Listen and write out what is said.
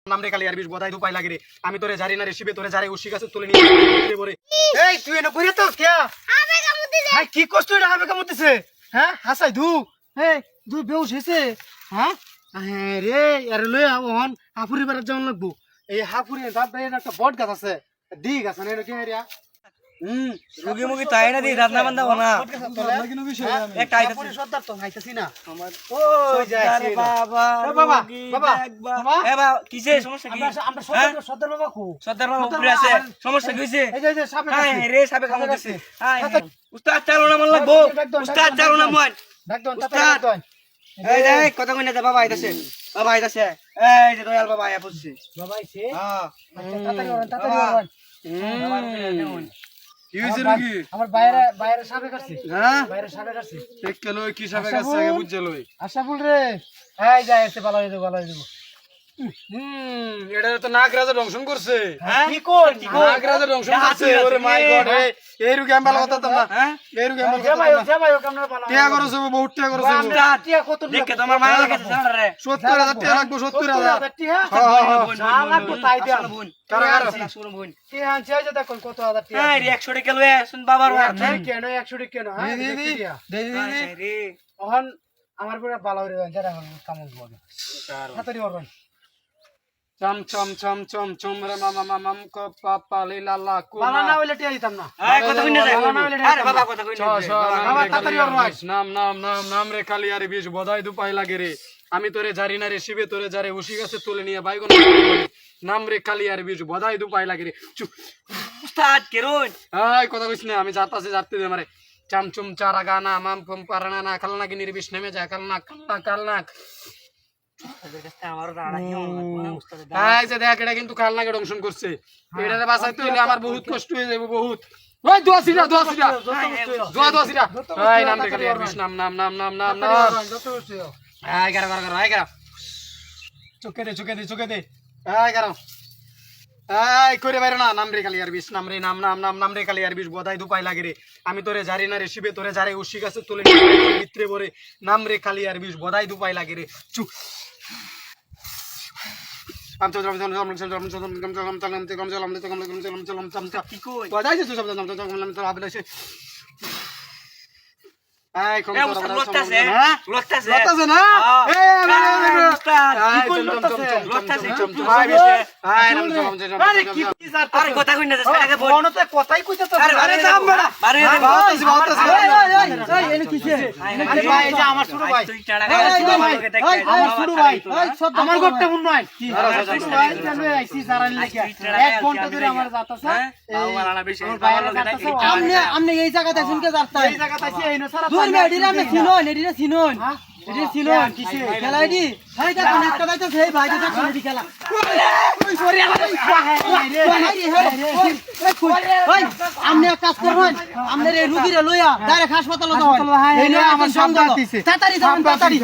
নামরে কালি আর বিশ বদাই দুপাই লাগে রে আমি তোরে জারি না রে শিবে তোরে জারে উশি গাছে তুলে নিয়ে বরে এই তুই এনে বইরে তো কে আবে কামুতিছে ভাই কি কষ্ট এটা হবে কামুতিছে হ্যাঁ হাসাই ধু এই দুই বেউস হইছে হ্যাঁ হ্যাঁ রে আরে লই আওন হাফুরি বারে যাওন লাগবো এই হাফুরি দাঁত দেয় একটা বট গাছ আছে দি গাছ না এটা কি হারিয়া রুগী মুগী তাই না দি রাত না বান্ধব না লাগিনো বিষয় আমি একটা আইতাছে হাফুরি সর্দার তো খাইতাছি না আমার ওই যাইছে বাবা বাবা বাবা বাবা এ বাবা কিসে সমস্যা কি আমরা সর্দার বাবা কো সর্দার বাবা উপরে আছে সমস্যা কি হইছে এই যে সামনে হাই রে সাবে কাম দিছে হাই উস্তাদ চালো না মন লাগবো উস্তাদ চালো না মন ডাকদন উস্তাদ তাড়াতাড়ি এই দেখ কথা কইনা দে বাবা আইতাছে এই যে দয়াল বাবা আয়া পড়ছে বাবা আইছে হ্যাঁ তাড়াতাড়ি কি হইছে রুগী আমার বাইরে সাবে কাছে হ্যাঁ বাইরে সাবে কাছে এক কিলো কি সাবে কাছে আগে বুঝছে লই আশাফুল রে এই যাই এসে ভালো হয়ে যাবো এটা তো নাগরাজা দংশন করছে হ্যাঁ কি কর নাগরাজা দংশন করছে ওরে মাই গড এই রুগী আম্বাল কথা তো না হ্যাঁ এই রুগী আম্বাল কথা যাবাই কামনা ভালো টিয়া করছ বহুত টিয়া করছ টিয়া কত দেখে তোমার মায়া লাগছে জানা রে 70000 টিয়া লাগবে 70000 টিয়া হ্যাঁ লাগবো তাই দিয়া কারা কারা শুনো বোন টিয়া আনছে যে দেখুন কত হাজার টিয়া হ্যাঁ রে 100 টাকা লয়ে শুন বাবার কেন 100 টাকা কেন হ্যাঁ দি দি দি দি রে এখন আমার পুরো ভালো হয়ে যায় যারা কামন বলে তাড়াতাড়ি করবেন চম চম চম চম চম রে মামা মামাম ক পাপা লীলা লা কু ভালো না হইলে টিয়া দিতাম না এই কথা কইনা দে আরে বাবা কথা কইনা নাম রে কালি আর বিশ বদাই দুপাই লাগে রে আমি তোরে জারি না রে শিবে তোরে জারে উশি গাছে তুলে নিয়ে বাইগন নাম রে কালি আর বিশ বদাই দুপাই লাগে রে উস্তাদ কেরুন এই কথা কইছ না আমি যাতাছি যাতে দে মারে চামচুম চারা গানা মাম পম পারানা না কালনা কি নির্বিষ নেমে যায় কালনা কালনা কালনা আমার দাঁড়া কি উস্তাদ এই যে দেখ এটা কিন্তু কালনাকে দংশন করছে এটারে বাঁচাইতে হইলে আমার বহুত কষ্ট হয়ে যাবে বহুত ওই দোয়াসিরা এই নাম রে কালি আর বিশ নাম এই গারা চোখে দে এই গারা এই করে বাইরে না নাম রে কালি আর বিশ নাম রে কালি আর বিশ বদাই দুপাই লাগে রে আমি তোরে জারি না রে শিবে তোরে জারে উশি গাছে তুলে নিয়ে ভিতরে পরে নাম রে কালি আর বিশ বদাই দুপাই লাগে রে চুপ কি কই লতাছে না আরে কথা কইনা দে আগে বল মনতে কথাই কইতে তো আরে যাম আরে এই এনে কিছে আরে ভাই এই যে আমার ছোট ভাই তুই টাড়া আমার ছোট ভাই আমার গোটটা মন নয় কি ছোট ভাই কেন আইছি সারা লাগা এক ঘন্টা ধরে আমার যাতাছে আমার আনা বেশি আমার বাইরে যাতাছে আমনে এই জায়গাতে আছেন কে জানতা এই জায়গা তাইছে এই না সারা দূর মেডির আমনে চিনুন এডিরে চিনুন হ্যাঁ এডিরে চিনুন কিসে খেলাই দি ভাই দা একটা বাইতে সেই ভাই দা কোন খেলা ওই সরি ওই আমনে এক কাজ করবেন আমনে এই রুগীরে লইয়া ডাইরেক্ট হাসপাতালে যাও এই আমার সঙ্গ দিছে তাড়াতাড়ি যান তাড়াতাড়ি